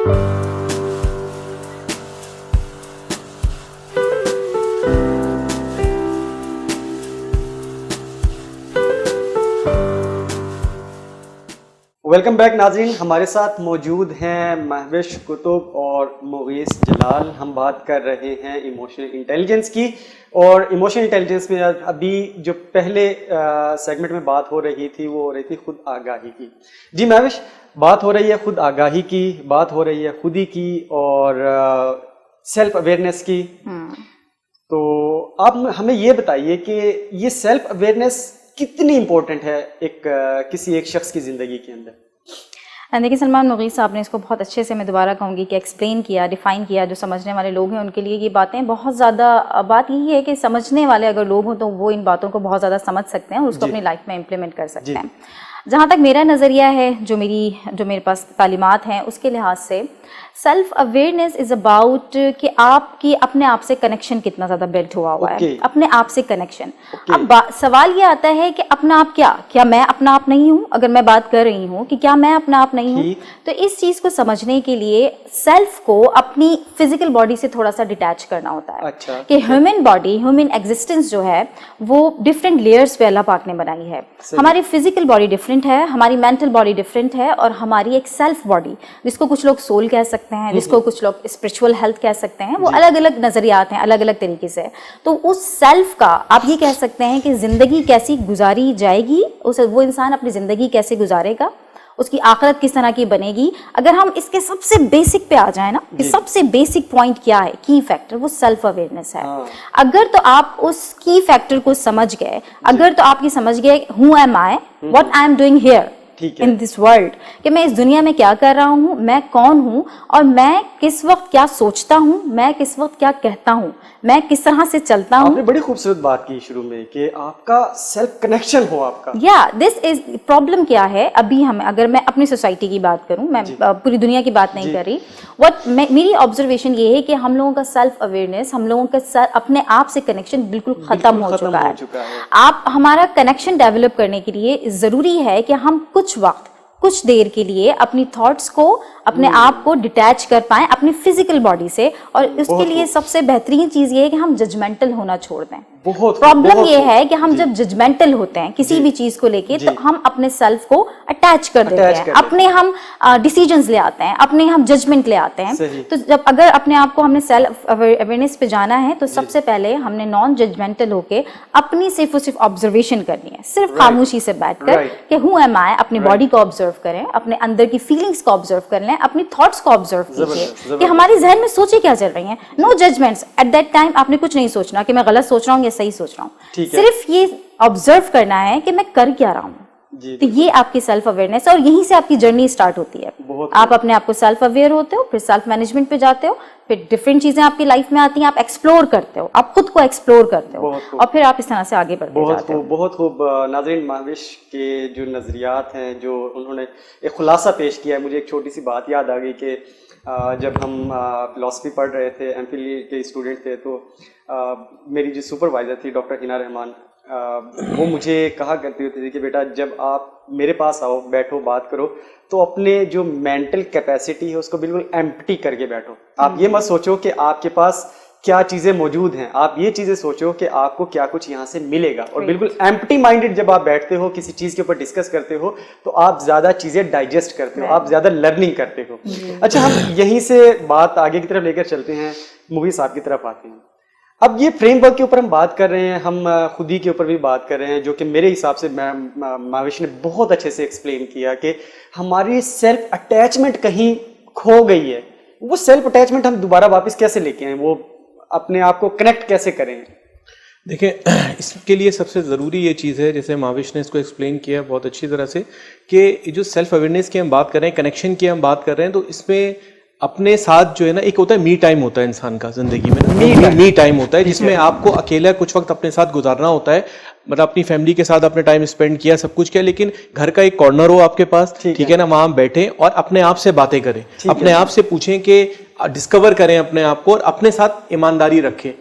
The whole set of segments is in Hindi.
वेलकम बैक नाज़रीन, हमारे साथ मौजूद हैं महविश कुतुब और मुगीस जलाल। हम बात कर रहे हैं इमोशनल इंटेलिजेंस की, और इमोशनल इंटेलिजेंस में अभी जो पहले सेगमेंट में बात हो रही थी वो हो रही थी खुद आगाही की। जी महविश, बात हो रही है खुद आगाही की, बात हो रही है खुदी की और सेल्फ अवेयरनेस की। तो आप हमें ये बताइए कि ये सेल्फ अवेयरनेस कितनी इम्पोर्टेंट है किसी एक शख्स की ज़िंदगी के अंदर। देखिए सलमान, मुगीस साहब ने इसको बहुत अच्छे से, मैं दोबारा कहूँगी कि एक्सप्लेन किया, डिफ़ाइन किया। जो समझने वाले लोग हैं उनके लिए ये बातें बहुत ज़्यादा, बात यही है कि समझने वाले अगर लोग हों तो वो इन बातों को बहुत ज़्यादा समझ सकते हैं और उसको अपनी लाइफ में इम्प्लीमेंट कर सकते हैं। जहाँ तक मेरा नज़रिया है, जो मेरे पास तालीमात हैं उसके लिहाज से, सेल्फ अवेयरनेस इज़ अबाउट कि आपकी अपने आप से कनेक्शन कितना ज़्यादा बिल्ड हुआ हुआ है, अपने आप से कनेक्शन। अब सवाल ये आता है कि अपना आप क्या मैं अपना आप नहीं हूँ? अगर मैं बात कर रही हूँ कि क्या मैं अपना आप नहीं हूँ, तो इस चीज़ को समझने के लिए सेल्फ को अपनी फिजिकल बॉडी से थोड़ा सा डिटैच करना होता है। कि ह्यूमन बॉडी, ह्यूमन एग्जिस्टेंस जो है वो डिफरेंट लेयर्स पे अल्लाह पाक ने बनाई है। हमारी फिजिकल बॉडी डिफरेंट है, हमारी मेंटल बॉडी डिफरेंट है, और हमारी एक सेल्फ बॉडी, जिसको कुछ लोग सोल कह सकते हैं, जिसको कुछ लोग स्पिरिचुअल हेल्थ कह सकते हैं, वो अलग अलग नजरियात हैं, अलग अलग तरीके से। तो उस सेल्फ का आप ये कह सकते हैं कि जिंदगी कैसी गुजारी जाएगी, वो इंसान अपनी जिंदगी कैसे गुजारेगा, उसकी आखिरत किस तरह की बनेगी। अगर हम इसके सबसे बेसिक पे आ जाए ना, कि सबसे बेसिक पॉइंट क्या है, की फैक्टर, वो सेल्फ अवेयरनेस है। अगर तो आप उस की फैक्टर को समझ गए, अगर तो आप ये समझ गए who am I, what I am doing here in this world, कि मैं इस दुनिया में क्या कर रहा हूँ, मैं कौन हूँ, और मैं किस वक्त क्या सोचता हूँ, मैं किस वक्त क्या कहता हूँ, मैं किस तरह से चलता हूँ। आपने बड़ी खूबसूरत बात की शुरू में कि आपका सेल्फ कनेक्शन हो आपका। This is problem. क्या है अभी हमें, अगर मैं अपनी सोसाइटी की बात करूँ, मैं पूरी दुनिया की बात नहीं कर रही, मेरी ऑब्जर्वेशन ये है कि हम लोगों का सेल्फ अवेयरनेस, हम लोगों का अपने आप से कनेक्शन बिल्कुल खत्म हो चुका है। आप हमारा कनेक्शन डेवलप करने के लिए जरूरी है कि हम कुछ वक्त, कुछ देर के लिए अपनी थॉट्स को, अपने आप को डिटैच कर पाएं अपनी फिजिकल बॉडी से। और उसके लिए सबसे बेहतरीन चीज ये है कि हम जजमेंटल होना छोड़ दें। प्रॉब्लम ये है कि हम जब जजमेंटल होते हैं किसी भी चीज को लेके, तो हम अपने सेल्फ को अटैच कर देते हैं, अपने हम डिसीजंस ले आते हैं, अपने हम जजमेंट ले आते हैं। तो जब अगर अपने आप को हमने सेल्फ अवेयरनेस पे जाना है, तो सबसे पहले हमने नॉन जजमेंटल होके अपनी सिर्फ और सिर्फ ऑब्जर्वेशन करनी है, सिर्फ खामोशी से बैठकर कि हु एम आई, अपनी बॉडी को ऑब्जर्व करें, अपने अंदर की फीलिंग्स को ऑब्जर्व कर लें, अपनी थॉट्स को ऑब्जर्व कीजिए कि हमारे जहन में सोचे क्या चल रही हैं। No judgments at that time. आपने कुछ नहीं सोचना कि मैं गलत सोच रहा हूँ या सही सोच रहा हूँ, सिर्फ ये ऑब्जर्व करना है कि मैं कर क्या रहा हूँ। तो ये आपकी सेल्फ अवेयरनेस है, और यहीं से आपकी जर्नी स्टार्ट होती है। आप अपने आप को सेल्फ अवेयर होते हो, फिर सेल्फ मैनेजमेंट पे जाते हो, फिर डिफरेंट चीजें आपकी लाइफ में आती हैं, आप एक्सप्लोर करते हो, आप खुद को एक्सप्लोर करते हो, और फिर आप इस तरह से आगे बढ़ते जाते हो। बहुत खूब। नाज़रीन, महविश के जो नज़रियात हैं, जो उन्होंने एक खुलासा पेश किया है, मुझे एक छोटी सी बात याद आ गई कि जब हम फिलॉसफी पढ़ रहे थे, एमफिल के स्टूडेंट थे, तो मेरी जो सुपरवाइज़र थी डॉक्टर हिना रहमान, वो मुझे कहा करती होती थी कि बेटा जब आप मेरे पास आओ, बैठो, बात करो, तो अपने जो मेंटल कैपेसिटी है उसको बिल्कुल एम्प्टी करके बैठो। आप ये मत सोचो कि आपके पास क्या चीज़ें मौजूद हैं, आप ये चीज़ें सोचो कि आपको क्या कुछ यहाँ से मिलेगा। और बिल्कुल एम्प्टी माइंडेड जब आप बैठते हो, किसी चीज़ के ऊपर डिस्कस करते हो, तो आप ज़्यादा चीज़ें डाइजेस्ट करते हो, आप ज़्यादा लर्निंग करते हो। अच्छा, हम यहीं से बात आगे की तरफ लेकर चलते हैं, मुगीस साहब की तरफ आते हैं। अब ये फ्रेमवर्क के ऊपर हम बात कर रहे हैं, हम खुदी के ऊपर भी बात कर रहे हैं, जो कि मेरे हिसाब से महविश ने बहुत अच्छे से एक्सप्लेन किया कि हमारी सेल्फ अटैचमेंट कहीं खो गई है। वो सेल्फ अटैचमेंट हम दोबारा वापस कैसे लेके आए, वो अपने आप को कनेक्ट कैसे करें? देखिए, इसके लिए सबसे ज़रूरी ये चीज़ है, जैसे महविश ने इसको एक्सप्लेन किया बहुत अच्छी तरह से, कि जो सेल्फ अवेयरनेस की हम बात कर रहे हैं, कनेक्शन की हम बात कर रहे हैं, तो इसमें अपने साथ जो है ना, एक होता है मी टाइम होता है इंसान का ज़िंदगी में, मी टाइम होता है जिसमें आपको अकेला कुछ वक्त अपने साथ गुजारना होता है। मतलब अपनी फैमिली के साथ अपने टाइम स्पेंड किया, सब कुछ किया, लेकिन घर का एक कॉर्नर हो आपके पास, ठीक है ना, वहाँ बैठे और अपने आप से बातें करें, अपने आप से पूछें कि डिस्कवर करें अपने आप को, और अपने साथ ईमानदारी रखें,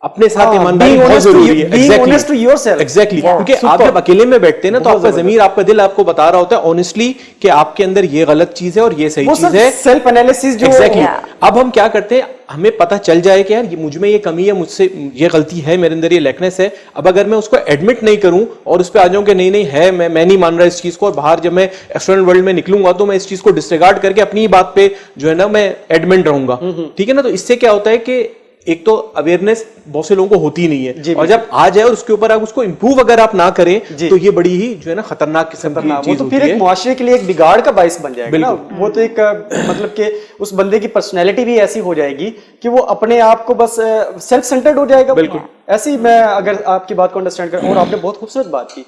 अपने साथ ईमानदारी बहुत जरूरी है। being honest to yourself. Exactly Wow, क्योंकि आप super. जब अकेले में बैठते हैं ना तो बहुत आपका जबरदस्त। ज़मीर, आपका दिल आपको बता रहा होता है ऑनेस्टली कि आपके अंदर ये गलत चीज है और ये सही वो चीज सब है। सेल्फ एनालिसिस जो एग्जैक्टली Yeah. अब हम क्या करते हैं, हमें पता चल जाए कि यार मुझ में ये कमी है, मुझसे ये गलती है, मेरे अंदर ये लैकनेस है। अब अगर मैं उसको एडमिट नहीं करूं और उस पर आ जाऊं कि नहीं नहीं है, मैं नहीं मान रहा इस चीज को, और बाहर जब मैं एक्सटर्नल वर्ल्ड में निकलूंगा तो मैं इस चीज को डिसरिगार्ड करके अपनी ही बात पे जो है ना मैं एडमिट रहूंगा, ठीक है ना। तो इससे क्या होता है कि एक तो अवेयरनेस बहुत से लोगों को होती नहीं जी, है, और जब आ जाए और उसके ऊपर आप उसको इंप्रूव अगर आप ना करें जी। तो ये बड़ी ही जो है ना खतरनाक किस्म की वो चीज तो होती फिर एक है। मुआशरे के लिए एक बिगाड़ का बाइस बन जाएगा ना। बिल्कुल। वो तो एक मतलब कि उस बंदे की पर्सनैलिटी भी ऐसी हो जाएगी कि वो अपने आप को बस सेल्फ सेंटर्ड हो जाएगा। बिल्कुल। ऐसे ही मैं अगर आपकी बात को अंडरस्टैंड करूं, और आपने बहुत खूबसूरत बात की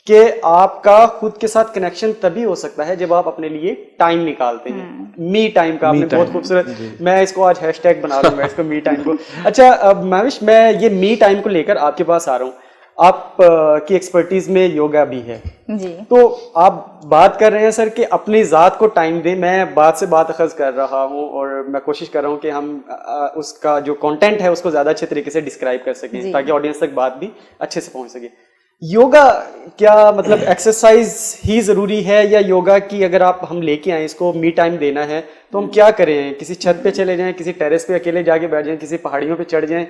कि आपका खुद के साथ कनेक्शन तभी हो सकता है जब आप अपने लिए टाइम निकालते हैं। मी टाइम का आपने बहुत खूबसूरत, मैं इसको आज हैशटैग बना लूंगा इसको, मी टाइम को। अच्छा महविश, मैं ये मी टाइम को लेकर आपके पास आ रहा हूँ। आप की एक्सपर्टीज में योगा भी है, जी। तो आप बात कर रहे हैं सर कि अपनी ज़ात को टाइम दें। मैं बात से बात अखज़ कर रहा हूँ और मैं कोशिश कर रहा हूँ कि हम उसका जो कंटेंट है उसको ज़्यादा अच्छे तरीके से डिस्क्राइब कर सकें ताकि ऑडियंस तक बात भी अच्छे से पहुँच सके। योगा क्या मतलब एक्सरसाइज ही ज़रूरी है, या योगा की अगर आप हम लेके आए इसको मी टाइम देना है तो हम क्या करें? किसी छत पे चले जाएं, किसी टेरेस पे अकेले जाके बैठ जाएं, किसी पहाड़ियों पे चढ़ जाएं,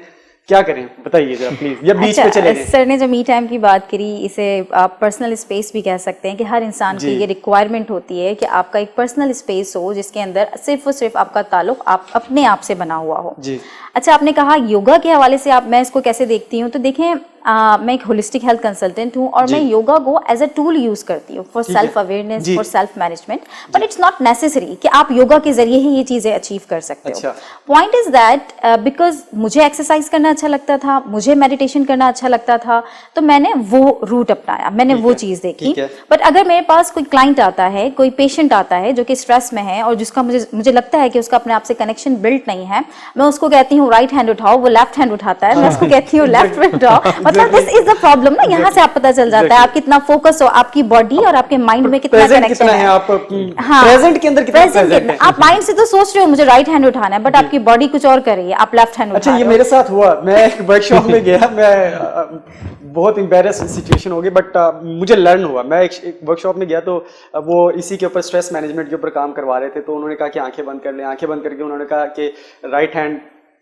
क्या करें बताइए जरा प्लीज, या बीच पे चले जाएं। सर ने जो मी टाइम की बात करी, इसे आप पर्सनल स्पेस भी कह सकते हैं कि हर इंसान की ये रिक्वायरमेंट होती है कि आपका एक पर्सनल स्पेस हो जिसके अंदर सिर्फ और सिर्फ आपका ताल्लुक आप अपने आप से बना हुआ हो। जी। अच्छा, आपने कहा योगा के हवाले से मैं इसको कैसे देखती हूँ, तो देखें मैं एक होलिस्टिक हेल्थ कंसल्टेंट हूँ और मैं योगा को एज अ टूल यूज करती हूँ for self awareness, for self management, but it's not necessary कि आप योगा के जरिए ही ये चीजें अचीव कर सकते हो। पॉइंट इज दैट बिकॉज मुझे एक्सरसाइज करना अच्छा लगता था, मुझे मेडिटेशन करना अच्छा लगता था, तो मैंने वो रूट अपनाया, मैंने वो चीज देखी। बट अगर मेरे पास कोई क्लाइंट आता है, कोई पेशेंट आता है जो कि स्ट्रेस में है और जिसका मुझे लगता है कि उसका अपने आप से कनेक्शन बिल्ड नहीं है, मैं उसको कहती हूँ राइट हैंड उठाओ, वो लेफ्ट हैंड उठाता है, मैं उसको कहती हूँ लेफ्ट में उठाओ। मतलब दिस इज द प्रॉब्लम ना, यहाँ से आप पता चल जाता है आप कितना फोकस हो, आपकी बॉडी और आपके माइंड में कितना कनेक्शन है। आप प्रेजेंट के अंदर कितना प्रेजेंट है। आप माइंड से तो सोच रहे हो मुझे राइट हैंड उठाना है, बट आपकी बॉडी कुछ और कर रही है, आप लेफ्ट हैंड उठा रहे हो। अच्छा, ये मेरे साथ हुआ, मैं एक वर्कशॉप में गया, मैं बहुत एम्बैरेस सिचुएशन हो गई, बट मुझे लर्न हुआ। मैं एक वर्कशॉप में गया तो वो इसी के ऊपर स्ट्रेस मैनेजमेंट के ऊपर काम करवा रहे थे, तो उन्होंने कहा कि आंखें बंद कर लें। आंखें बंद करके उन्होंने कहा कि राइट हैंड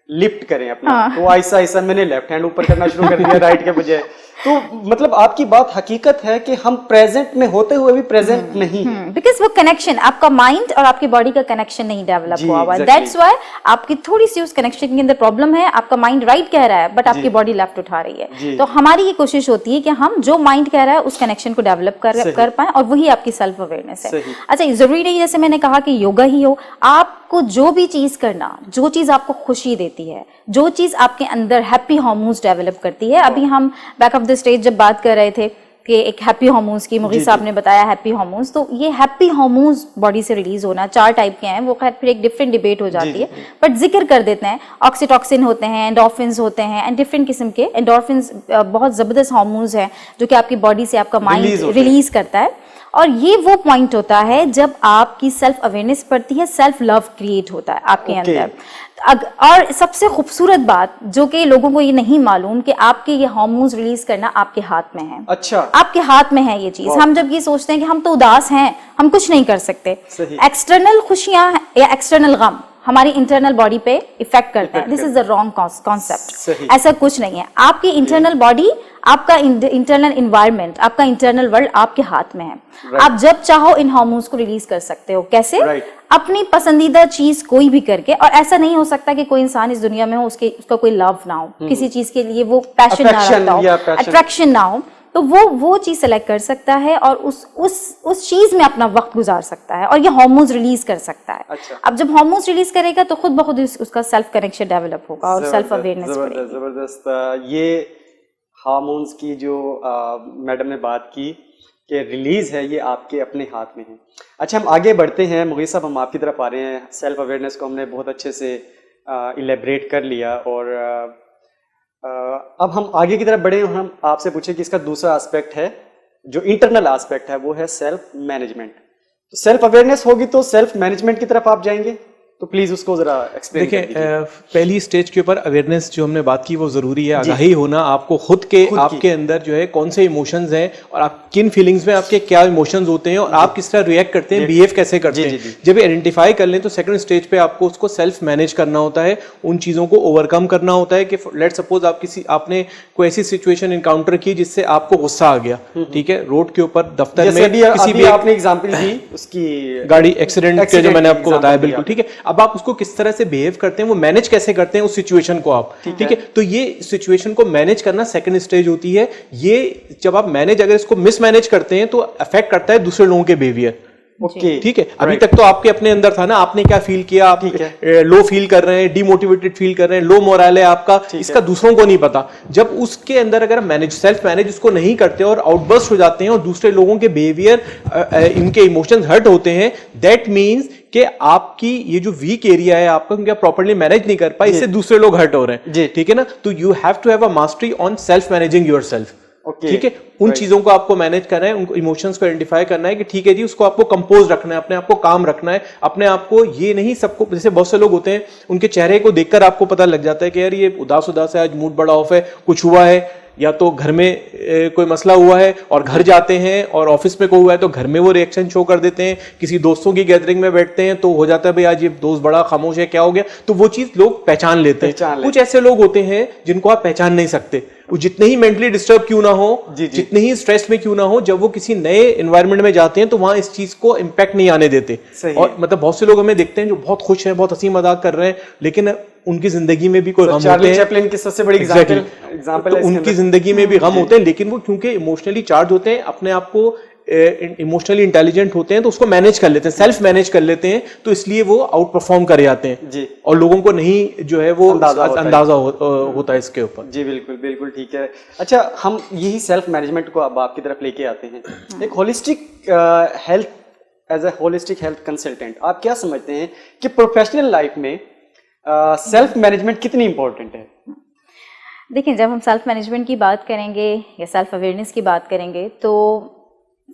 लिफ्ट करें अपना, तो ऐसा ऐसा मैंने लेफ्ट हैंड ऊपर करना शुरू कर दिया राइट के बजाय। तो मतलब आपकी बात हकीकत है कि हम प्रेजेंट में होते हुए भी प्रेजेंट नहीं, बिकॉज वो कनेक्शन आपका माइंड और आपकी बॉडी का कनेक्शन नहीं डेवलप हुआ हुआ, दैट्स व्हाई आपकी थोड़ी सी उस कनेक्शन के अंदर प्रॉब्लम है। आपका माइंड राइट कह रहा है बट आपकी बॉडी लेफ्ट उठा रही है। तो हमारी ये कोशिश होती है कि हम जो माइंड कह रहा है उस कनेक्शन को डेवलप कर पाए, और वही आपकी सेल्फ अवेयरनेस है। अच्छा, जरूरी नहीं जैसे मैंने कहा कि योगा ही हो, आपको जो भी चीज करना, जो चीज आपको खुशी देती है, जो चीज आपके अंदर हैप्पी हार्मोन्स डेवलप करती है। अभी हम बैक ऑफ द स्टेज जब बात कर रहे थे कि एक हैप्पी हार्मोन्स की, मुगीस साहब ने बताया हैप्पी हार्मोन्स, तो ये हैप्पी हार्मोन्स बॉडी से रिलीज होना 4 टाइप के हैं, वो खैर फिर एक डिफरेंट डिबेट हो जाती है, बट जिक्र कर देते हैं। ऑक्सीटॉक्सिन होते हैं, एंडोर्फिन्स होते हैं, एंड डिफरेंट किस्म के एंडोर्फिन्स बहुत जबरदस्त हार्मोन्स हैं जो कि आपकी बॉडी से आपका माइंड रिलीज करता है। और ये वो पॉइंट होता है जब आपकी सेल्फ अवेयरनेस बढ़ती है, सेल्फ लव क्रिएट होता है आपके अंदर। और सबसे खूबसूरत बात जो कि लोगों को ये नहीं मालूम कि आपके ये हार्मोन्स रिलीज करना आपके हाथ में है। अच्छा, आपके हाथ में है ये चीज। हम जब ये सोचते हैं कि हम तो उदास हैं, हम कुछ नहीं कर सकते, एक्सटर्नल खुशियां या एक्सटर्नल गम हमारी इंटरनल बॉडी पे इफेक्ट करते हैं। This is the wrong concept. ऐसा कुछ नहीं है। आपकी इंटरनल बॉडी, आपका इंटरनल इन्वायरमेंट, आपका इंटरनल वर्ल्ड आपके हाथ में है। आप जब चाहो इन हार्मोन्स को रिलीज कर सकते हो। कैसे? अपनी पसंदीदा चीज कोई भी करके। और ऐसा नहीं हो सकता कि कोई इंसान इस दुनिया में हो उसका कोई लव ना हो, किसी चीज के लिए वो पैशन ना रखता हो, अट्रैक्शन ना हो, तो वो चीज सेलेक्ट कर सकता है और उस चीज में अपना वक्त गुजार सकता है और ये हार्मोन्स रिलीज कर सकता है। अब जब हार्मोन्स रिलीज करेगा तो खुद ब खुद उसका सेल्फ कनेक्शन डेवलप होगा और सेल्फ अवेयरनेस बढ़ेगी। जबरदस्त। ये हार्मोन्स की जो मैडम ने बात की कि रिलीज है, ये आपके अपने हाथ में है। अच्छा, हम आगे बढ़ते हैं। मुगीस साहब, हम आपकी तरफ आ रहे हैं। सेल्फ अवेयरनेस को हमने बहुत अच्छे से इलेबरेट कर लिया और अब हम आगे की तरफ बढ़े। हम आपसे पूछे कि इसका दूसरा एस्पेक्ट है, जो इंटरनल एस्पेक्ट है, वो है सेल्फ मैनेजमेंट। तो सेल्फ अवेयरनेस होगी तो सेल्फ मैनेजमेंट की तरफ आप जाएंगे। तो प्लीज उसको जरा एक्सप्लेन कर देखिए, पहली स्टेज के ऊपर अवेयरनेस जो हमने बात की वो जरूरी है, आगाही होना आपको खुद आपके अंदर जो है कौन से इमोशंस हैं और आप किन फीलिंग्स में आपके क्या इमोशंस होते हैं और आप किस तरह रिएक्ट करते हैं, बिहेव कैसे करते हैं। जब आइडेंटिफाई कर लें तो सेकंड स्टेज पे आपको उसको सेल्फ मैनेज करना होता है, उन चीजों को ओवरकम करना होता है कि लेट सपोज आपने कोई ऐसी सिचुएशन इनकाउंटर की जिससे आपको गुस्सा आ गया, ठीक है, रोड के ऊपर, दफ्तर में, किसी भी आपने एग्जांपल दी उसकी गाड़ी एक्सीडेंट के जो मैंने आपको बताया, बिल्कुल ठीक है। अब आप उसको किस तरह से बिहेव करते हैं, वो मैनेज कैसे करते हैं उस सिचुएशन को आप, ठीक है। तो ये सिचुएशन को मैनेज करना सेकंड स्टेज होती है। ये जब आप मैनेज, अगर इसको मिसमैनेज करते हैं तो अफेक्ट करता है दूसरे लोगों के बिहेवियर। ओके, ठीक है। अभी तक तो आपके अपने अंदर था ना, आपने क्या फील किया, आप लो फील कर रहे हैं, डिमोटिवेटेड फील कर रहे हैं, लो मोरल है आपका, इसका दूसरों को नहीं पता। जब उसके अंदर अगर मैनेज, सेल्फ मैनेज उसको नहीं करते और आउटबर्स्ट हो जाते हैं और दूसरे लोगों के बिहेवियर, इनके इमोशंस हर्ट होते हैं, दैट मीन्स कि आपकी ये जो वीक एरिया है आपका, क्योंकि आप प्रॉपर्ली मैनेज नहीं कर पाए, इससे दूसरे लोग हर्ट हो रहे हैं, ठीक है ना। तो you have to have a mastery on self managing yourself, ठीक है। उन चीजों को आपको मैनेज करना है, उनको इमोशंस को आइडेंटिफाई करना है कि ठीक है जी, उसको आपको कंपोज रखना है, अपने आप को काम रखना है, अपने आप को ये नहीं सबको, जैसे बहुत से लोग होते हैं उनके चेहरे को देखकर आपको पता लग जाता है कि यार ये उदास उदास है, आज मूड बड़ा ऑफ है, कुछ हुआ है, या तो घर में कोई मसला हुआ है और घर जाते हैं, और ऑफिस में कोई हुआ है तो घर में वो रिएक्शन शो कर देते हैं, किसी दोस्तों की गैदरिंग में बैठते हैं तो हो जाता है भाई आज ये दोस्त बड़ा खामोश है, क्या हो गया, तो वो चीज लोग पहचान लेते हैं। कुछ ऐसे लोग होते हैं जिनको आप पहचान नहीं सकते, वो जितने ही मेंटली डिस्टर्ब क्यों ना हो, जितने ही स्ट्रेस में क्यों ना हो, जब वो किसी नए एनवायरनमेंट में जाते हैं तो वहां इस चीज को इंपैक्ट नहीं आने देते। और मतलब बहुत से लोग हमें देखते हैं जो बहुत खुश हैं, बहुत हंसी मजाक कर रहे हैं, लेकिन उनकी जिंदगी में भी कोई गम होते हैं। चैपलिन की सबसे बड़ी एग्जांपल है, उनकी जिंदगी में भी गम होते हैं, लेकिन वो क्योंकि इमोशनली चार्ज होते हैं, अपने आप को इमोशनली इंटेलिजेंट होते हैं, तो उसको मैनेज कर लेते हैं, सेल्फ मैनेज कर लेते हैं, तो इसलिए वो आउट परफॉर्म कर जाते हैं जी। और लोगों को नहीं जो है वो अंदाजा होता है इसके ऊपर। जी बिल्कुल बिल्कुल ठीक है। अच्छा, हम यही सेल्फ मैनेजमेंट को अब आपकी तरफ लेके आते हैं। एक holistic health, as a holistic health consultant, आप क्या समझते हैं कि प्रोफेशनल लाइफ में सेल्फ मैनेजमेंट कितनी इंपॉर्टेंट है? देखिए, जब हम सेल्फ मैनेजमेंट की बात करेंगे या सेल्फ अवेयरनेस की बात करेंगे तो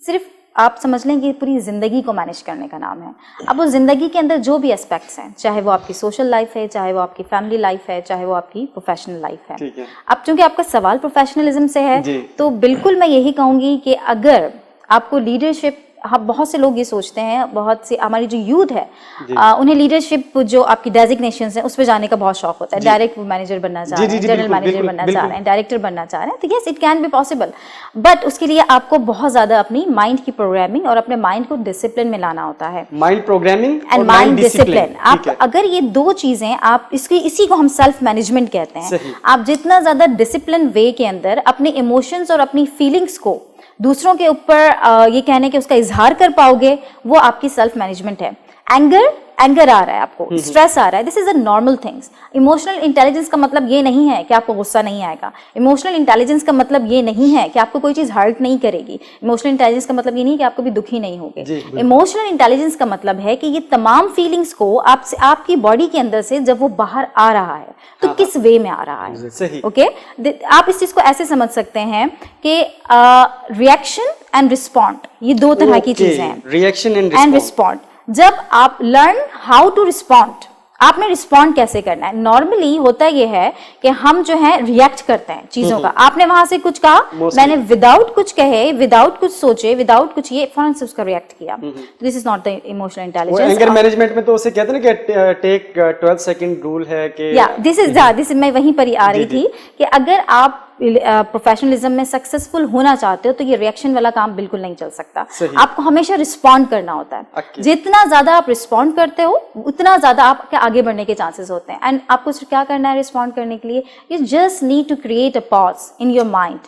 सिर्फ आप समझ लें कि पूरी ज़िंदगी को मैनेज करने का नाम है। अब उस ज़िंदगी के अंदर जो भी एस्पेक्ट्स हैं, चाहे वो आपकी सोशल लाइफ है, चाहे वो आपकी फैमिली लाइफ है, चाहे वो आपकी प्रोफेशनल लाइफ है। अब चूंकि आपका सवाल प्रोफेशनलिज्म से है तो बिल्कुल मैं यही कहूँगी कि अगर आपको लीडरशिप, हम बहुत से लोग ये सोचते हैं, बहुत से हमारी जो यूथ है उन्हें लीडरशिप जो आपकी डेजिग्नेशंस हैं उस पर जाने का बहुत शौक होता है, डायरेक्ट मैनेजर बनना चाह रहे हैं, जनरल मैनेजर बनना चाह रहे हैं, डायरेक्टर बनना चाह रहे हैं, तो yes it can be possible, but उसके लिए आपको बहुत ज्यादा अपनी माइंड की प्रोग्रामिंग और अपने माइंड को डिसिप्लिन में लाना होता है। Mind programming and mind discipline, आप अगर ये दो चीजें आप इसी को हम सेल्फ मैनेजमेंट कहते हैं, आप जितना ज्यादा डिसिप्लिन वे के अंदर अपने इमोशंस और अपनी फीलिंग्स को दूसरों के ऊपर ये कहने के उसका इजहार कर पाओगे, वो आपकी सेल्फ मैनेजमेंट है। एंगर आ रहा है आपको, स्ट्रेस आ रहा है, this is a normal things. Emotional intelligence का मतलब ये नहीं है कि आपको गुस्सा नहीं आएगा। इमोशनल इंटेलिजेंस का मतलब ये नहीं है कि आपको कोई चीज हर्ट नहीं करेगी। इमोशनल इंटेलिजेंस का मतलब ये नहीं कि आपको भी दुखी नहीं होगे। इमोशनल इंटेलिजेंस का मतलब है कि ये तमाम फीलिंग्स को आपकी बॉडी के अंदर से जब वो बाहर आ रहा है तो किस वे में आ रहा है। ओके, आप इस चीज को ऐसे समझ सकते हैं कि रिएक्शन एंड रिस्पॉन्ड, ये दो तरह की चीजें हैं। रिएक्शन एंड रिस्पॉन्ड, जब आप लर्न हाउ टू रिस्पॉन्ड, आपने रिस्पॉन्ड कैसे करना है। नॉर्मली होता ये है कि हम जो है रिएक्ट करते हैं चीजों का। आपने वहां से कुछ कहा, मैंने विदाउट कुछ कहे, विदाउट कुछ सोचे, विदाउट कुछ ये फौरन से उसका रिएक्ट किया। This is not the emotional intelligence. Anger management में तो उसे कहते हैं ना कि टेक 12 सेकंड रूल है कि दिस इज मैं वहीं पर ही आ रही थी कि अगर आप प्रोफेशनलिज्म में सक्सेसफुल होना चाहते हो तो ये रिएक्शन वाला काम बिल्कुल नहीं चल सकता। आपको हमेशा रिस्पॉन्ड करना होता है। जितना ज्यादा आप रिस्पॉन्ड करते हो उतना ज्यादा आपके आगे बढ़ने के चांसेस होते हैं। एंड आपको क्या करना है रिस्पॉन्ड करने के लिए, you just need to create a pause in your mind.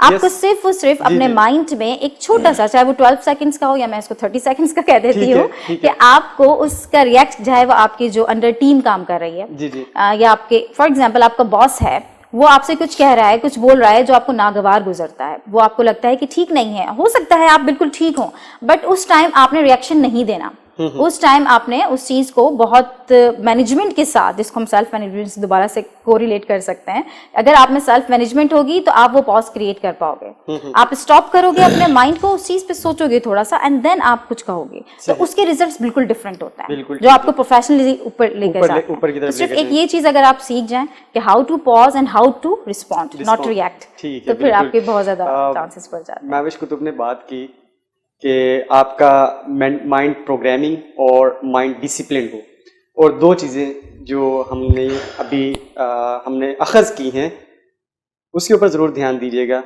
आपको सिर्फ और सिर्फ अपने माइंड में एक छोटा सा, चाहे वो 12 सेकंड्स का हो या मैं इसको 30 सेकंड्स का कह देती हूँ, कि आपको उसका रिएक्ट, चाहे वो आपकी जो अंडर टीम काम कर रही है या आपके फॉर एग्जाम्पल आपका बॉस है, वो आपसे कुछ कह रहा है, कुछ बोल रहा है जो आपको नागवार गुजरता है, वो आपको लगता है कि ठीक नहीं है, हो सकता है आप बिल्कुल ठीक हो, बट उस टाइम आपने रिएक्शन नहीं देना। उस टाइम आपने उस चीज को बहुत मैनेजमेंट के साथ, जिसको हम सेल्फ मैनेजमेंट से दोबारा से कोरिलेट कर सकते हैं, अगर आप में सेल्फ मैनेजमेंट होगी तो आप वो पॉज क्रिएट कर पाओगे। आप स्टॉप करोगे अपने माइंड को, उस चीज पे सोचोगे थोड़ा सा, एंड देन आप कुछ कहोगे, तो उसके रिजल्ट्स बिल्कुल डिफरेंट होता है, जो आपको प्रोफेशनली ऊपर लेकर जाता है। तो सिर्फ एक ये चीज अगर आप सीख जाएं कि how to pause and how to respond, not react, तो फिर आपके बहुत ज्यादा चांसेस बढ़ जाते हैं। महविश कुतुब ने बात की कि आपका माइंड प्रोग्रामिंग और माइंड डिसिप्लिन हो, और दो चीज़ें जो हमने अभी हमने अखज़ की हैं उसके ऊपर ज़रूर ध्यान दीजिएगा।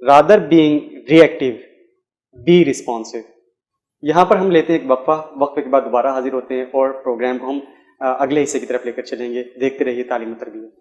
Rather being reactive, be responsive. यहाँ पर हम लेते हैं एक वक्फे के बाद दोबारा हाजिर होते हैं और प्रोग्राम को हम अगले हिस्से की तरफ लेकर चलेंगे। देखते रहिए तालीम और तरबियत।